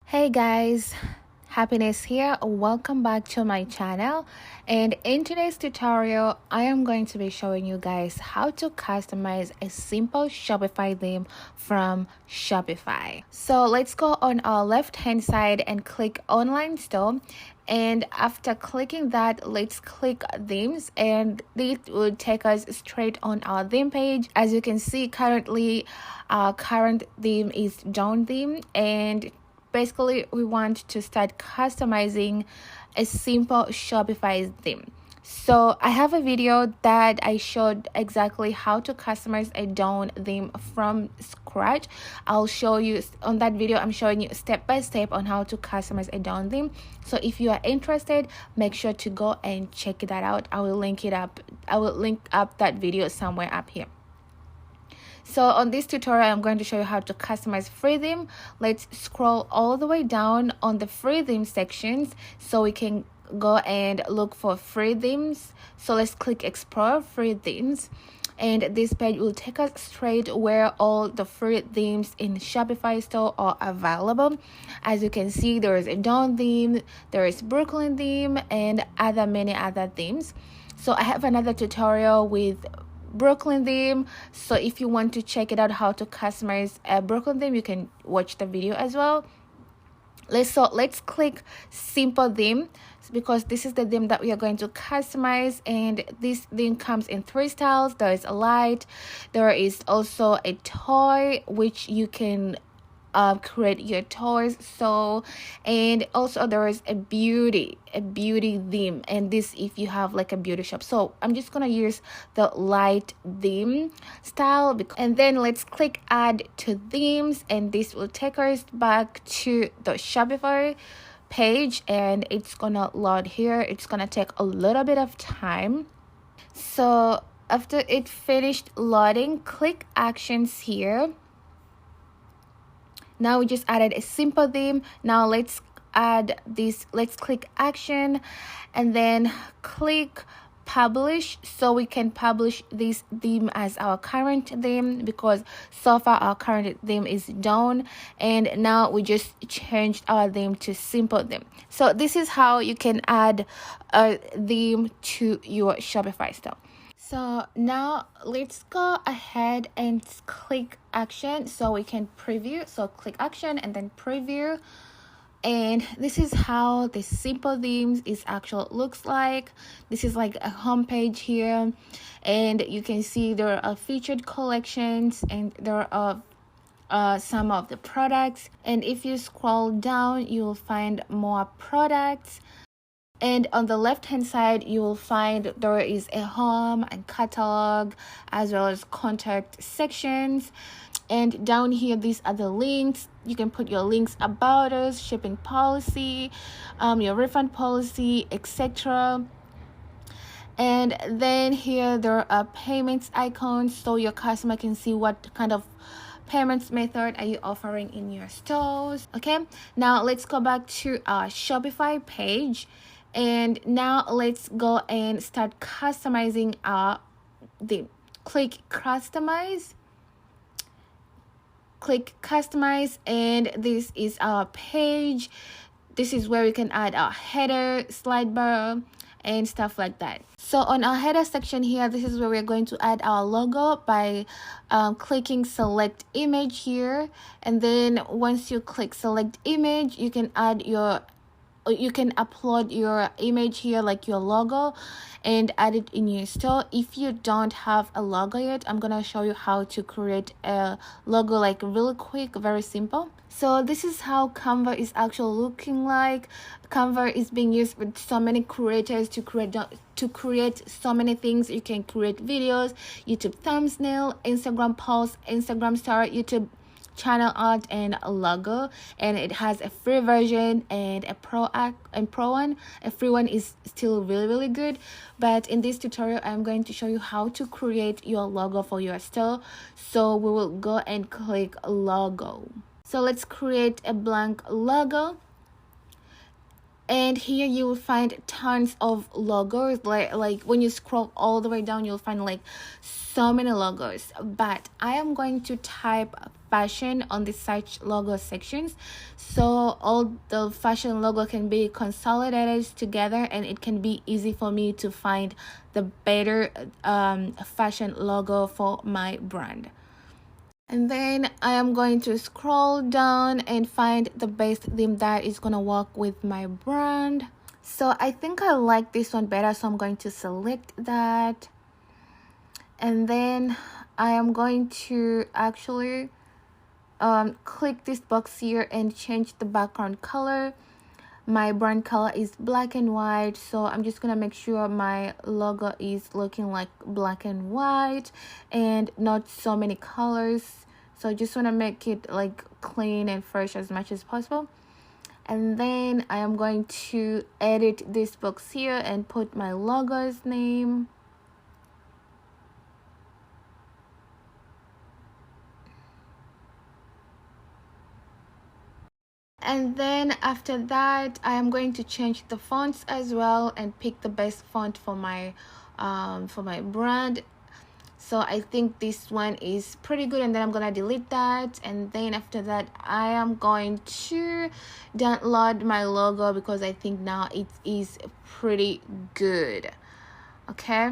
Hey guys, Happiness here. Welcome back to my channel, and in today's tutorial I am going to be showing you guys how to customize a simple Shopify theme from Shopify. So let's go on our left hand side and click online store, and after clicking that, let's click themes and it will take us straight on our theme page. As you can see, currently our current theme is Dawn theme, and basically we want to start customizing a simple Shopify theme. So I have a video that I showed exactly how to customize a Dawn theme from scratch. I'll show you on that video. I'm showing you step by step on how to customize a Dawn theme. So if you are interested, make sure to go and check that out. I will link up that video somewhere up here. So on this tutorial, I'm going to show you how to customize free theme. Let's scroll all the way down on the free theme sections so we can go and look for free themes. So let's click explore free themes, and this page will take us straight where all the free themes in Shopify store are available. As you can see, there is a Dawn theme, there is Brooklyn theme, and many other themes. So I have another tutorial with Brooklyn theme, so if you want to check it out how to customize a Brooklyn theme, you can watch the video as well. Let's click simple theme, because this is the theme that we are going to customize, and this theme comes in 3 styles. There is a light, there is also a toy which you can create your toys, and also there is a beauty theme, and this if you have like a beauty shop. So I'm just gonna use the light theme style, and then let's click add to themes, and this will take us back to the Shopify page, and it's gonna load here. It's gonna take a little bit of time. So after it finished loading, click actions here. Now we just added a simple theme. Now let's add this. Let's click action and then click publish, so we can publish this theme as our current theme, because so far our current theme is Dawn, and now we just changed our theme to simple theme. So this is how you can add a theme to your Shopify store. So now let's go ahead and click action so we can preview. So click action and then preview, and this is how the simple themes is actually looks like. This is like a home page here, and you can see there are featured collections, and there are some of the products, and if you scroll down you will find more products. And on the left hand side you will find there is a home and catalog, as well as contact sections. And down here, these are the links. You can put your links about us, shipping policy, your refund policy, etc. And then here there are payments icons, so your customer can see what kind of payments method are you offering in your stores. Okay, now let's go back to our Shopify page, and now let's go and start customizing our theme. Click customize, and this is our page. This is where we can add our header, slide bar, and stuff like that. So on our header section here, this is where we're going to add our logo by clicking select image here, and then once you click select image, you can upload your image here, like your logo, and add it in your store. If you don't have a logo yet, I'm gonna show you how to create a logo like really quick, very simple. So this is how Canva is actually looking like. Canva is being used with so many creators to create so many things. You can create videos, YouTube thumbnail, Instagram posts, Instagram story, YouTube channel art, and a logo. And it has a free version and a pro one. A free one is still really good, but in this tutorial I'm going to show you how to create your logo for your store. So we will go and click logo. So let's create a blank logo. So let's click logo, and then And here you will find tons of logos. Like when you scroll all the way down, you'll find like so many logos. But I am going to type fashion on the search logo sections, so all the fashion logo can be consolidated together, and it can be easy for me to find the better fashion logo for my brand. And then I am going to scroll down and find the best theme that is gonna work with my brand. So I think I like this one better, so I'm going to select that. And then I am going to actually click this box here and change the background color. My brand color is black and white, so I'm just gonna make sure my logo is looking like black and white and not so many colors. So I just want to make it like clean and fresh as much as possible. And then I am going to edit this box here and put my logo's name. And then after that, I am going to change the fonts as well and pick the best font for my brand. So I think this one is pretty good, and then I'm gonna delete that. And then after that, I am going to download my logo because I think now it is pretty good. Okay,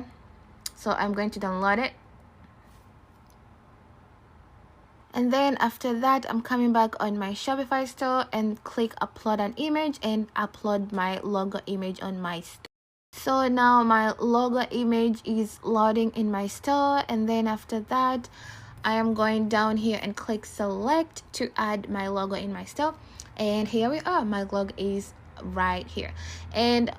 so I'm going to download it. And then after that, I'm coming back on my Shopify store and click upload an image and upload my logo image on my store. So now my logo image is loading in my store, and then after that I am going down here and click select to add my logo in my store. And here we are, my logo is right here. And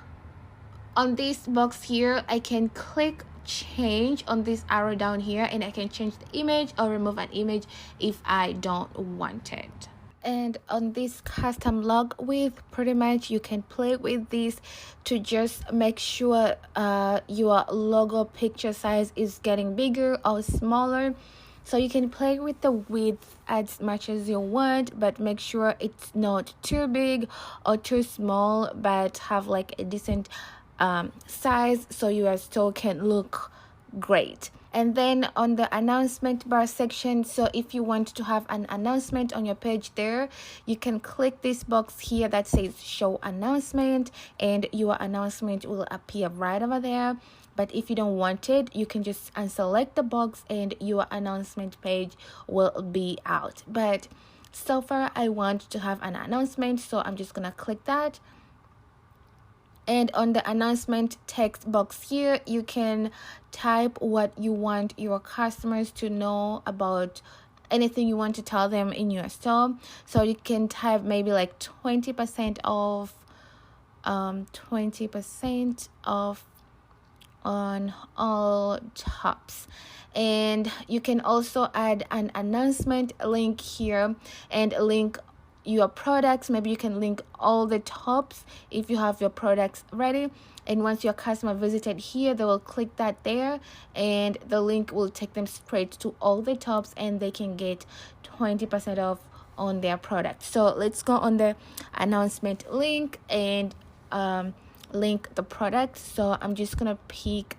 on this box here, I can click change on this arrow down here, and I can change the image or remove an image if I don't want it. And on this custom log width, pretty much you can play with this to just make sure your logo picture size is getting bigger or smaller. So you can play with the width as much as you want, but make sure it's not too big or too small, but have like a decent size so your store can look great. And then on the announcement bar section, so if you want to have an announcement on your page there, you can click this box here that says show announcement, and your announcement will appear right over there. But if you don't want it, you can just unselect the box and your announcement page will be out. But so far I want to have an announcement, so I'm just gonna click that. And on the announcement text box here, you can type what you want your customers to know about, anything you want to tell them in your store. So you can type maybe like 20% off, 20% off on all tops. And you can also add an announcement link here and link your products. Maybe you can link all the tops if you have your products ready, and once your customer visited here, they will click that there and the link will take them straight to all the tops, and they can get 20% off on their product. So let's go on the announcement link and link the product. So I'm just gonna pick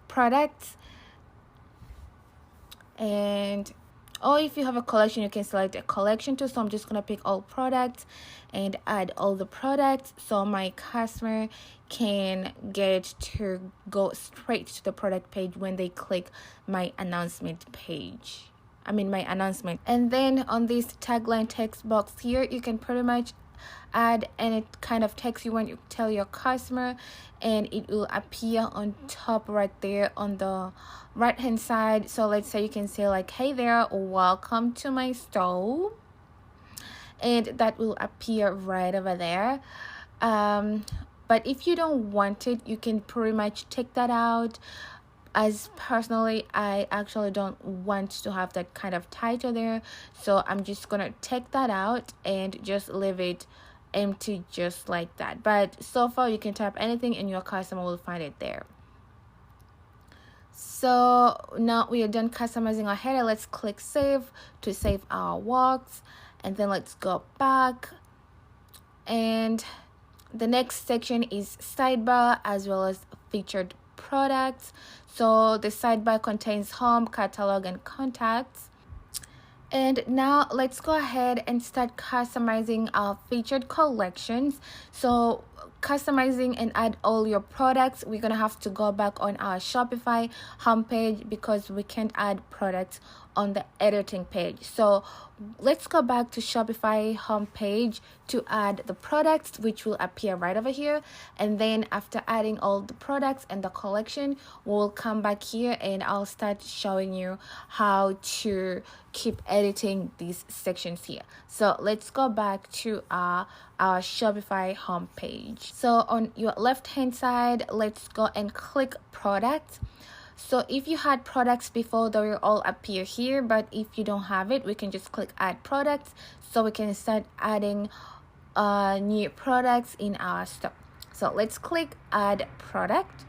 products, and or if you have a collection, you can select a collection too. So I'm just gonna pick all products and add all the products so my customer can get to go straight to the product page when they click my announcement page. My announcement. And then on this tagline text box here, you can pretty much add any kind of text you want to tell your customer, and it will appear on top right there on the right hand side. So let's say you can say like, hey there, welcome to my store, and that will appear right over there. But if you don't want it, you can pretty much take that out. As personally, I actually don't want to have that kind of title there, so I'm just gonna take that out and just leave it empty just like that. But so far you can type anything and your customer will find it there. So now we are done customizing our header. Let's click save to save our works, and then let's go back And the next section is sidebar as well as featured products. So the sidebar contains home, catalog, and contacts. And now let's go ahead and start customizing our featured collections. So customizing and add all your products, we're gonna have to go back on our Shopify homepage because we can't add products on the editing page. So let's go back to Shopify homepage to add the products, which will appear right over here. And then after adding all the products and the collection, we'll come back here and I'll start showing you how to keep editing these sections here. So let's go back to our Shopify homepage. So on your left hand side, let's go and click products. So if you had products before, they will all appear here, but if you don't have it, we can just click add products so we can start adding new products in our store. So let's click add product.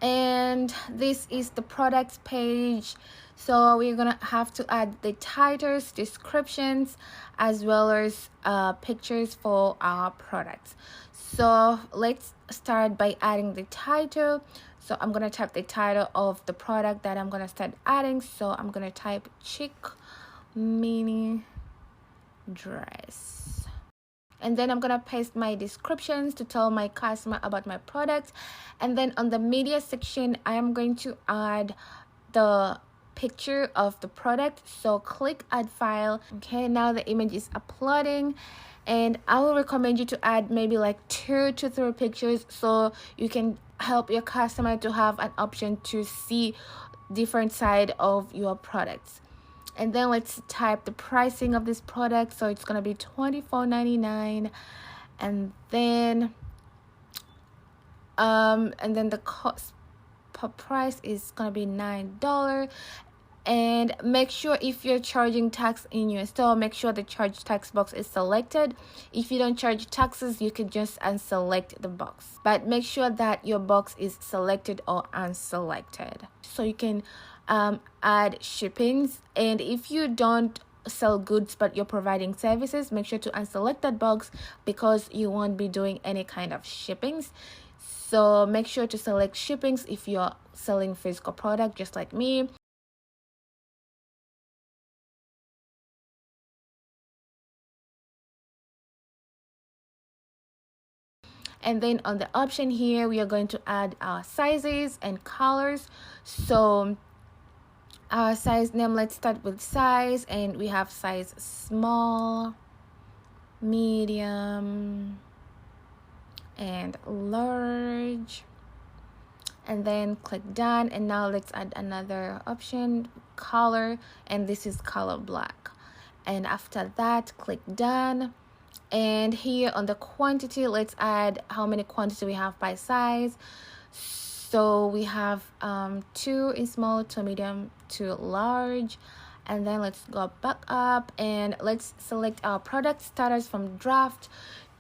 And this is the products page. So we're gonna have to add the titles, descriptions, as well as pictures for our products. So let's start by adding the title. So I'm gonna type the title of the product that I'm gonna start adding. So I'm gonna type chic mini dress. And then I'm gonna paste my descriptions to tell my customer about my product. And then on the media section, I am going to add the picture of the product. So click add file. Okay, now the image is uploading, and I will recommend you to add maybe like 2 to 3 pictures so you can help your customer to have an option to see different side of your products. And then let's type the pricing of this product. So it's gonna be $24.99, and then the cost per price is gonna be $9. And make sure if you're charging tax in your store, make sure the charge tax box is selected. If you don't charge taxes, you can just unselect the box, but make sure that your box is selected or unselected so you can add shippings. And if you don't sell goods but you're providing services, make sure to unselect that box because you won't be doing any kind of shippings. So make sure to select shippings if you're selling physical product just like me. And then on the option here, we are going to add our sizes and colors. So our size name, let's start with size, and we have size small, medium, and large. And then click done. And now let's add another option, color, and this is color black. And after that, click done. And here on the quantity, let's add how many quantity we have by size. So we have 2 in small, 2 medium, 2 large. And then let's go back up and let's select our product status from draft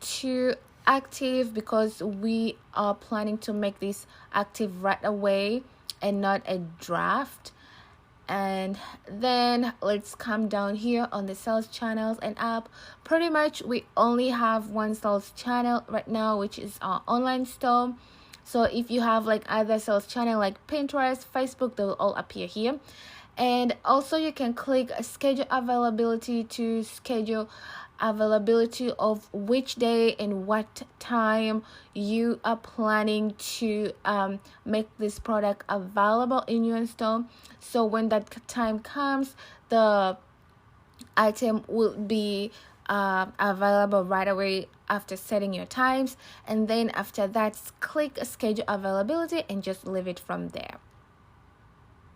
to active because we are planning to make this active right away and not a draft. And then let's come down here on the sales channels and app. Pretty much we only have one sales channel right now, which is our online store. So if you have like other sales channel like Pinterest, Facebook, they will all appear here. And also you can click schedule availability to schedule availability of which day and what time you are planning to make this product available in your store. So when that time comes, the item will be available right away after setting your times. And then after that, click schedule availability and just leave it from there.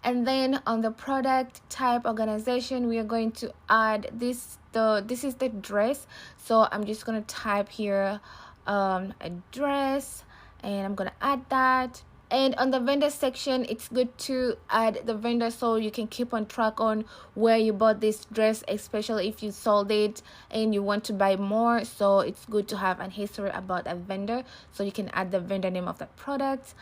And then on the product type organization, we are going to add this is the dress. So I'm just going to type here a dress, and I'm going to add that. And on the vendor section, it's good to add the vendor so you can keep on track on where you bought this dress, especially if you sold it and you want to buy more. So it's good to have a history about a vendor so you can add the vendor name of that product.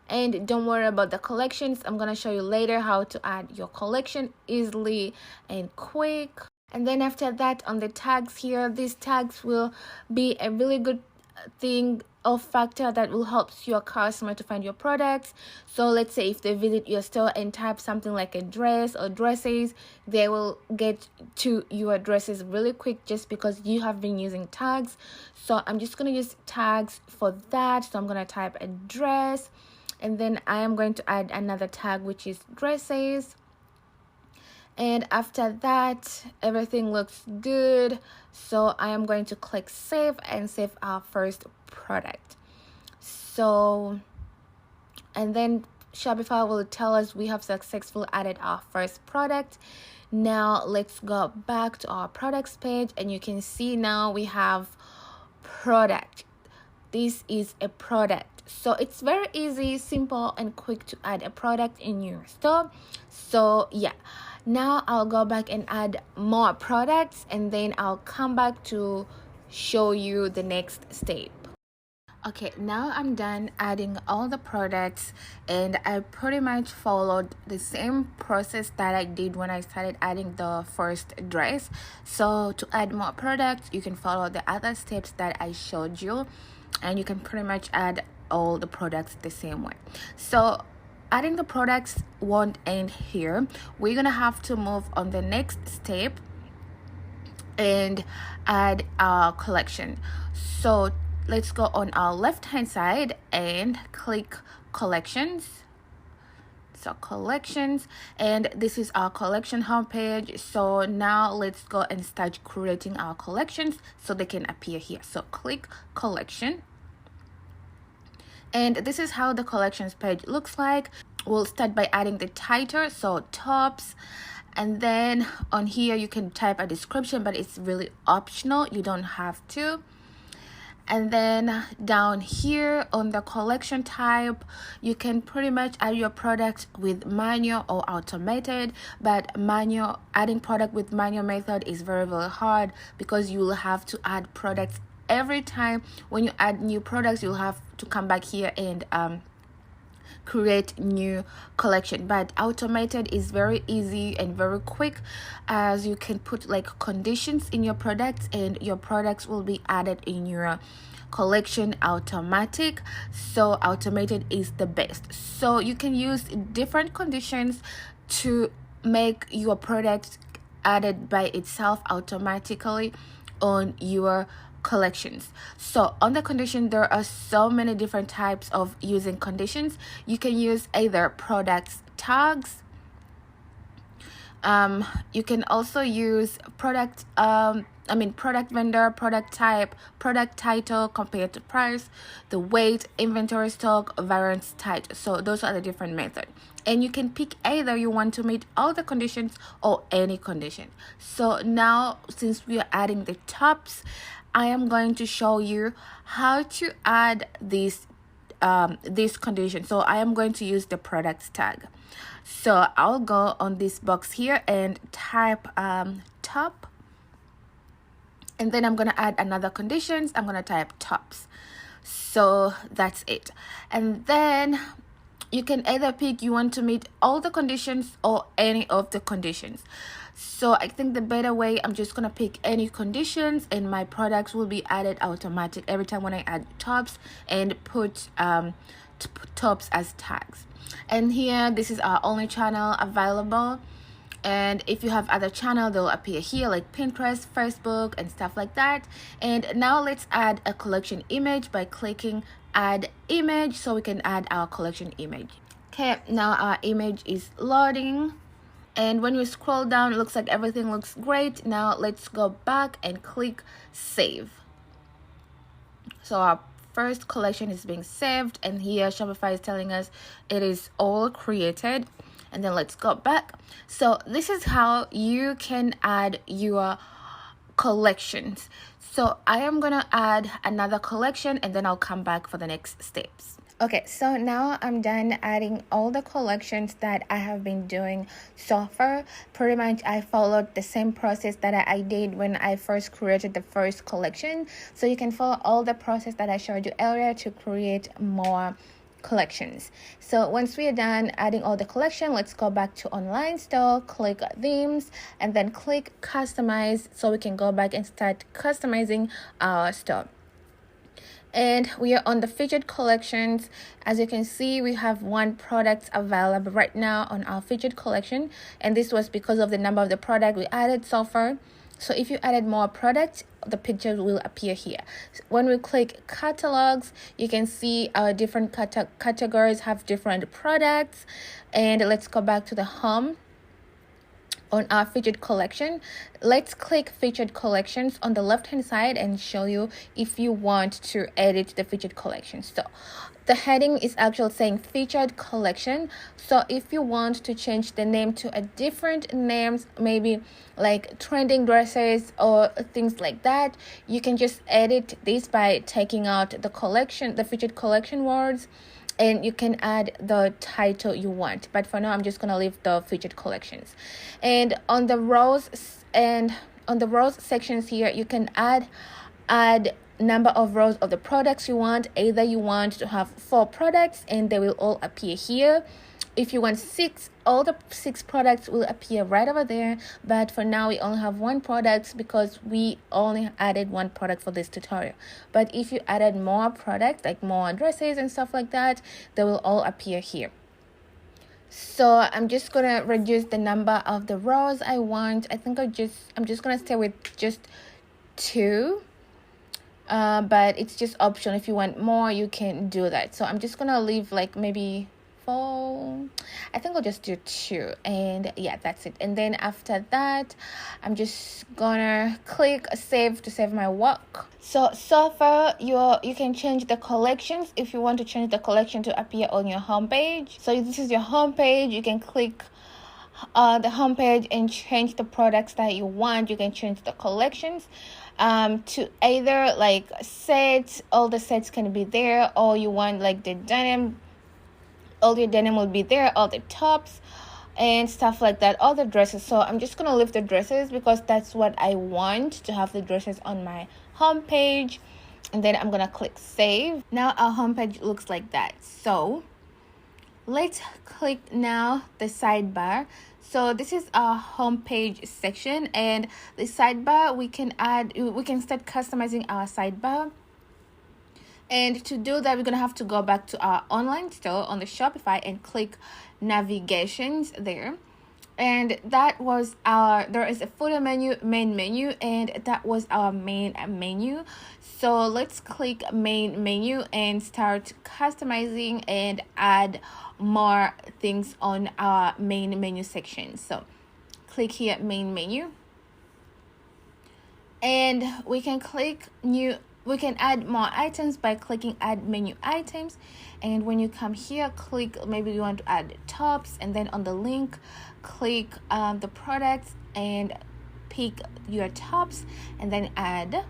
And don't worry about the collections. I'm going to show you later how to add your collection easily and quick. And then after that, on the tags here, these tags will be a really good thing or factor that will help your customer to find your products. So let's say if they visit your store and type something like a dress or dresses, they will get to your dresses really quick just because you have been using tags. So I'm just going to use tags for that. So I'm going to type a dress, and then I am going to add another tag, which is dresses. And after that, everything looks good. So I am going to click save and save our first product. So, and then Shopify will tell us we have successfully added our first product. Now let's go back to our products page, and you can see now we have product. This is a product. So it's very easy, simple, and quick to add a product in your store. So yeah, now I'll go back and add more products, and then I'll come back to show you the next step. Okay, now I'm done adding all the products, and I pretty much followed the same process that I did when I started adding the first dress. So to add more products, you can follow the other steps that I showed you, and you can pretty much add all the products the same way. So adding the products won't end here. We're gonna have to move on the next step and add our collection. So let's go on our left hand side and click collections. So collections, and this is our collection homepage. So now let's go and start creating our collections so they can appear here. So click collection, and this is how the collections page looks like. We'll start by adding the title, so tops, and then on here you can type a description, but it's really optional, you don't have to. And then down here on the collection type, you can pretty much add your product with manual or automated, but adding product with manual method is very hard because you will have to add products every time. When you add new products, you'll have to come back here and create new collection. But automated is very easy and very quick, as you can put like conditions in your products and your products will be added in your collection automatic. So automated is the best. So you can use different conditions to make your product added by itself automatically on your collections. So on the condition, there are so many different types of using conditions. You can use either products tags, you can also use product vendor, product type, product title, compared to price, the weight, inventory stock, variance title. So those are the different methods, and you can pick either you want to meet all the conditions or any condition. So now, since we are adding the tops, I am going to show you how to add this condition. So I am going to use the products tag. So I'll go on this box here and type top, and then I'm going to add another conditions. I'm going to type tops. So that's it. And then you can either pick you want to meet all the conditions or any of the conditions. So I think the better way, I'm just gonna pick any conditions, and my products will be added automatic every time when I add tops and put tops as tags. And here, this is our only channel available, and if you have other channel, they'll appear here like Pinterest, Facebook, and stuff like that. And now let's add a collection image by clicking add image, so we can add our collection image. Okay, now our image is loading, and when you scroll down, it looks like everything looks great. Now let's go back and click save. So our first collection is being saved, and here Shopify is telling us it is all created. And then let's go back. So this is how you can add your collections. So I am gonna add another collection, and then I'll come back for the next steps. Okay, so now I'm done adding all the collections that I have been doing so far. Pretty much I followed the same process that I did when I first created the first collection. So you can follow all the process that I showed you earlier to create more collections. So once we are done adding all the collection, let's go back to online store, click themes, and then click customize so we can go back and start customizing our store. And we are on the featured collections. As you can see, we have one product available right now on our featured collection, and this was because of the number of the product we added so far. So if you added more products, the pictures will appear here. When we click catalogs, you can see our different categories have different products. And let's go back to the home. On our featured collection, let's click featured collections on the left hand side and show you if you want to edit the featured collection. So the heading is actually saying featured collection. So if you want to change the name to a different names, maybe like trending dresses or things like that, you can just edit this by taking out the collection, the featured collection words, and you can add the title you want. But for now, I'm just gonna leave the featured collections. And on the rows sections here, you can add number of rows of the products you want. Either you want to have 4 products and they will all appear here. If you want 6, all the 6 products will appear right over there. But for now, we only have 1 product because we only added 1 product for this tutorial. But if you added more products, like more dresses and stuff like that, they will all appear here. So I'm just gonna reduce the number of the rows I want. I think I'm just gonna stay with just 2. But it's just optional. If you want more, you can do that. So I'm just gonna leave like maybe 4. I think I'll just do 2, and yeah, that's it. And then after that, I'm just gonna click save to save my work. So far you can change the collections. If you want to change the collection to appear on your home page, so this is your home page, you can click the home page and change the products that you want. You can change the collections to either like sets, all the sets can be there, or you want like the denim, all your denim will be there, all the tops and stuff like that, all the dresses. So I'm just gonna leave the dresses because that's what I want, to have the dresses on my home page. And then I'm gonna click save. Now our home page looks like that. So let's click now the sidebar. So this is our home page section, and the sidebar we can start customizing our sidebar. And to do that, we're gonna have to go back to our online store on the Shopify and click navigations there. And that was there is a footer menu, main menu, and that was our main menu. So let's click main menu and start customizing and add more things on our main menu section. So click here, main menu, and we can click new. We can add more items by clicking add menu items. And when you come here, click, maybe you want to add tops, and then on the link click the products and pick your tops, and then add.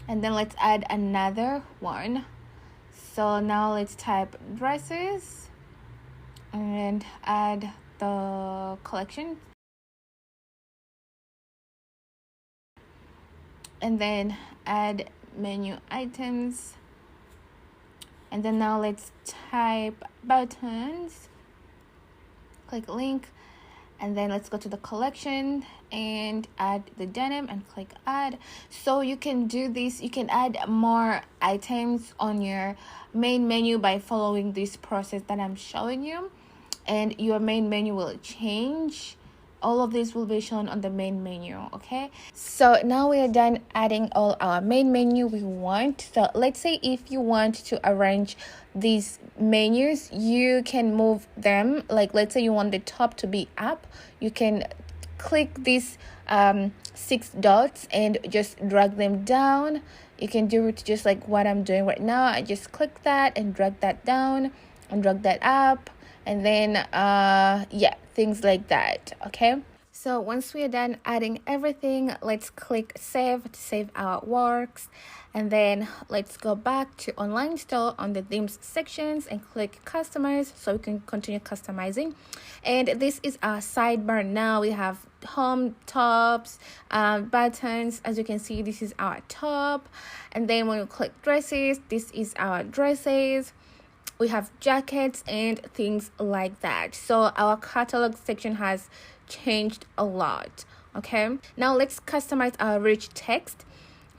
And then let's add another one. So now let's type dresses and add the collection, and then add menu items. And then now let's type buttons, click link, and then let's go to the collection and add the denim and click add. So you can do this, you can add more items on your main menu by following this process that I'm showing you, and your main menu will change. All of this will be shown on the main menu. Okay, so now we are done adding all our main menu we want. So let's say if you want to arrange these menus, you can move them. Like let's say you want the top to be up, you can click these 6 dots and just drag them down. You can do it just like what I'm doing right now. I just click that and drag that down and drag that up, and then yeah, things like that. Okay, so once we are done adding everything, let's click save to save our works, and then let's go back to online store on the themes sections and click customers so we can continue customizing. And this is our sidebar. Now we have home, tops, buttons. As you can see, this is our top, and then when you click dresses, this is our dresses. we have jackets and things like that. So our catalog section has changed a lot. Okay, now let's customize our rich text.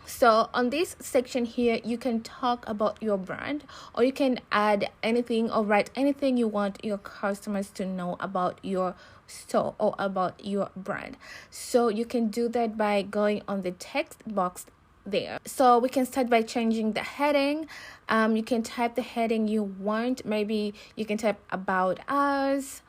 So on this section here, you can talk about your brand, or you can add anything or write anything you want your customers to know about your store or about your brand. So you can do that by going on the text box there. So we can start by changing the heading. You can type the heading you want. Maybe you can type about us.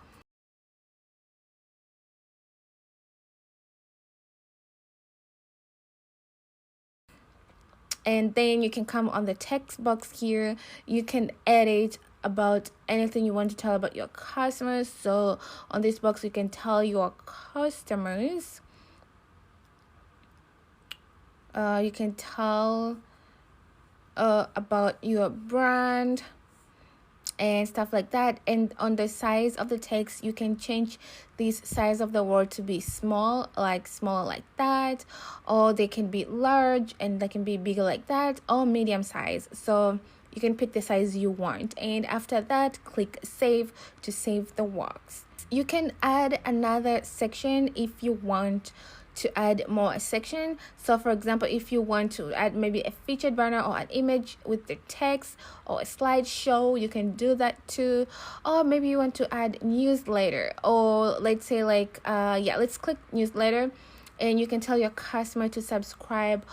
And then you can come on the text box here. You can edit about anything you want to tell about your customers. So on this box, you can tell your customers, you can tell about your brand and stuff like that. And on the size of the text, you can change this size of the word to be small like that, or they can be large and they can be bigger like that, or medium size. So you can pick the size you want, and after that click save to save the works. You can add another section if you want to add more section. So for example, if you want to add maybe a featured banner or an image with the text or a slideshow, you can do that too. Or maybe you want to add newsletter, or let's say like let's click newsletter, and you can tell your customer to subscribe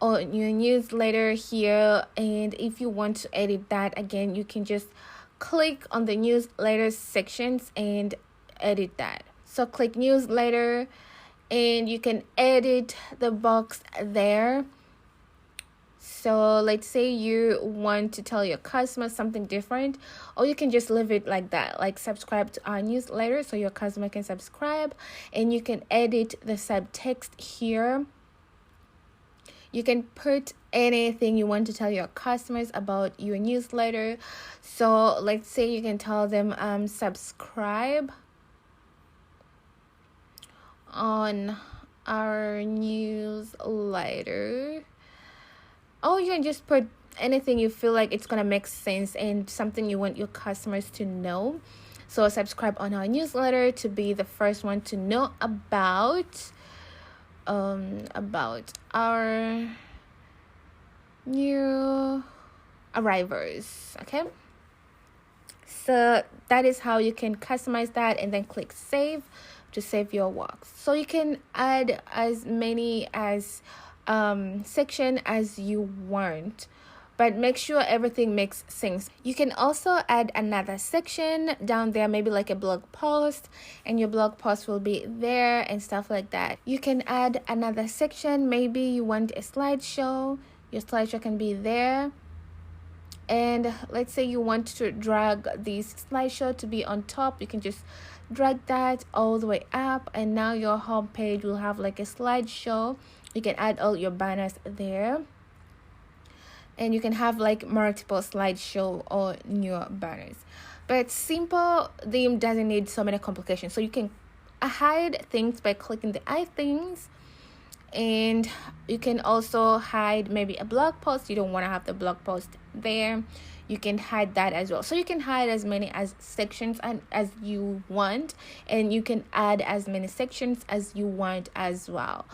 on your newsletter here. And if you want to edit that, again, you can just click on the newsletter sections and edit that. So click newsletter, and you can edit the box there. So let's say you want to tell your customer something different, or you can just leave it like that, like subscribe to our newsletter, so your customer can subscribe. And you can edit the subtext here. You can put anything you want to tell your customers about your newsletter. So let's say you can tell them subscribe on our newsletter. Oh, you can just put anything you feel like it's gonna make sense and something you want your customers to know. So subscribe on our newsletter to be the first one to know about our new arrivals. Okay, so that is how you can customize that, and then click save to save your works. So you can add as many as section as you want, but make sure everything makes sense. You can also add another section down there, maybe like a blog post, and your blog post will be there and stuff like that. You can add another section, maybe you want a slideshow, your slideshow can be there. And let's say you want to drag this slideshow to be on top, you can just drag that all the way up, and now your home page will have like a slideshow. You can add all your banners there, and you can have like multiple slideshow on your banners. But Simple Theme doesn't need so many complications, so you can hide things by clicking the hide things. And you can also hide maybe a blog post. You don't want to have the blog post there, you can hide that as well. So you can hide as many as sections as you want, and you can add as many sections as you want as well,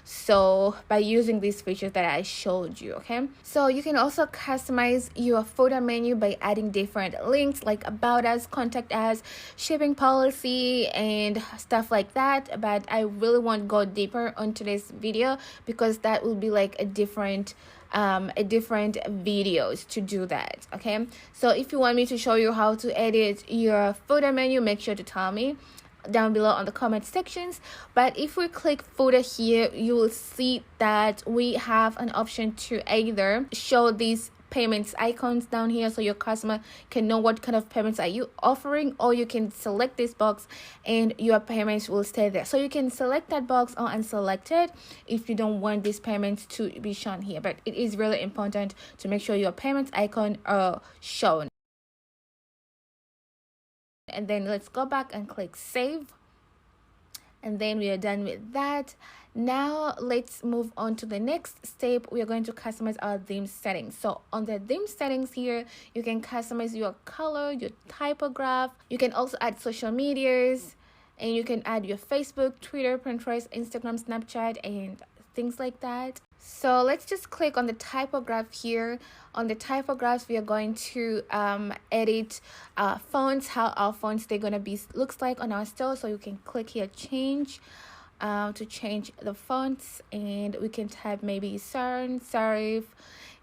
so by using these features that I showed you. Okay, so you can also customize your footer menu by adding different links like about us, contact us, shipping policy, and stuff like that. But I really won't go deeper on today's video because that will be like a different videos to do that. Okay, so if you want me to show you how to edit your footer menu, make sure to tell me down below on the comment sections. But if we click footer here, you will see that we have an option to either show these payments icons down here so your customer can know what kind of payments are you offering, or you can select this box and your payments will stay there. So you can select that box or unselect it if you don't want these payments to be shown here, but it is really important to make sure your payments icon are shown. And then let's go back and click save. And then we are done with that. Now let's move on to the next step. We are going to customize our theme settings. So on the theme settings here, you can customize your color, your typography. You can also add social medias, and you can add your Facebook, Twitter, Pinterest, Instagram, Snapchat, and things like that. So let's just click on the typograph here. On the typograph, we are going to edit fonts, how our fonts they're gonna be looks like on our store. So you can click here, change, to change the fonts, and we can type maybe sans serif,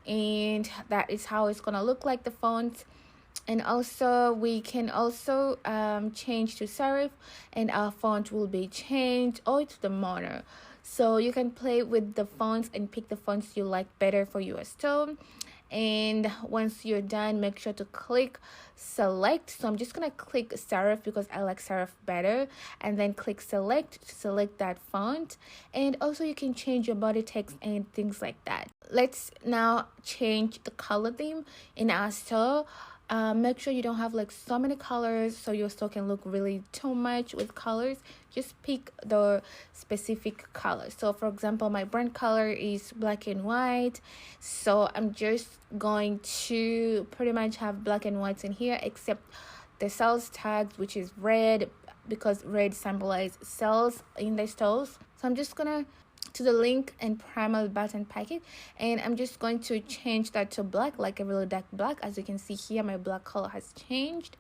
and that is how it's gonna look like, the font. And also we can also change to serif, and our font will be changed, or to the mono. So you can play with the fonts and pick the fonts you like better for your store. And once you're done, make sure to click select. So I'm just gonna click serif because I like serif better, and then click select to select that font. And also you can change your body text and things like that. Let's now change the color theme in our store. Make sure you don't have like so many colors, so your store can look really too much with colors. Just pick the specific color. So for example, my brand color is black and white, so I'm just going to pretty much have black and whites in here, except the sales tags, which is red, because red symbolizes sales in the stores. So I'm just gonna to the link and primer button packet, and I'm just going to change that to black, like a really dark black. As you can see here, my black color has changed,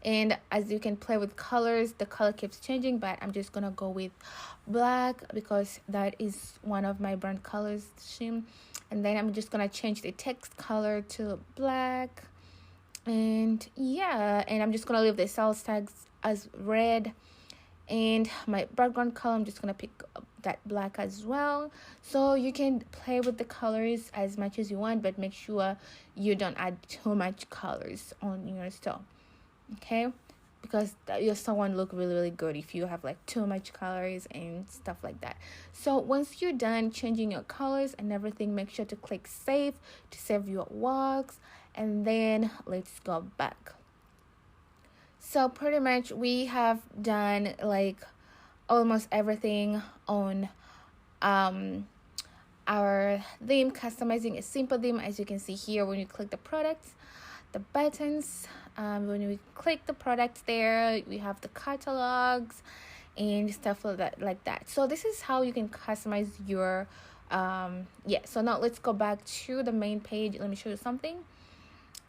and as you can play with colors, the color keeps changing, but I'm just gonna go with black because that is one of my brand colors. And then I'm just gonna change the text color to black, and yeah, and I'm just gonna leave the sales tags as red. And my background color, I'm just gonna pick that black as well. So you can play with the colors as much as you want, but make sure you don't add too much colors on your store, okay? Because your store won't look really good if you have like too much colors and stuff like that. So once you're done changing your colors and everything, make sure to click save to save your works, and then let's go back. So pretty much we have done like almost everything on our theme, customizing a simple theme. As you can see here, when you click the products, the buttons, when we click the products there, we have the catalogs and stuff like that. So this is how you can customize your so now let's go back to the main page. Let me show you something.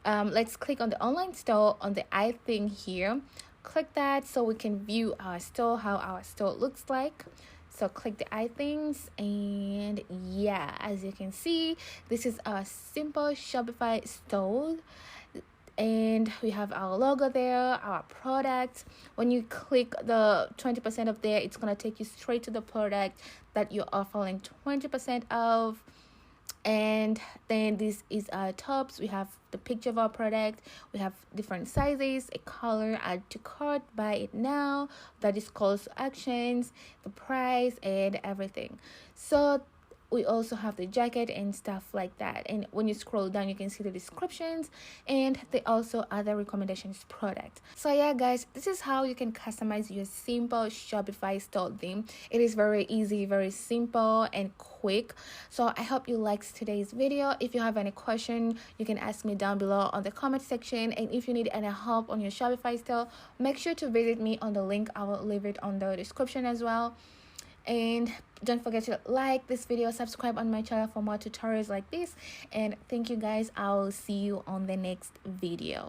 Let's click on the online store on the I thing here. Click that so we can view our store, how our store looks like. So click the I things, and yeah, as you can see, this is our Simple Shopify store, and we have our logo there, our product. When you click the 20% of there, it's gonna take you straight to the product that you're offering 20% of. And then this is our tops. We have the picture of our product, we have different sizes, a color, add to cart, buy it now, that is calls to actions, the price, and everything. So we also have the jacket and stuff like that. And when you scroll down, you can see the descriptions, and they also other recommendations product. So yeah guys, this is how you can customize your simple Shopify store theme. It is very easy, very simple and quick. So I hope you liked today's video. If you have any question, you can ask me down below on the comment section, and if you need any help on your Shopify store, make sure to visit me on the link. I will leave it on the description as well. And don't forget to like this video, subscribe on my channel for more tutorials like this, and thank you guys. I will see you on the next video.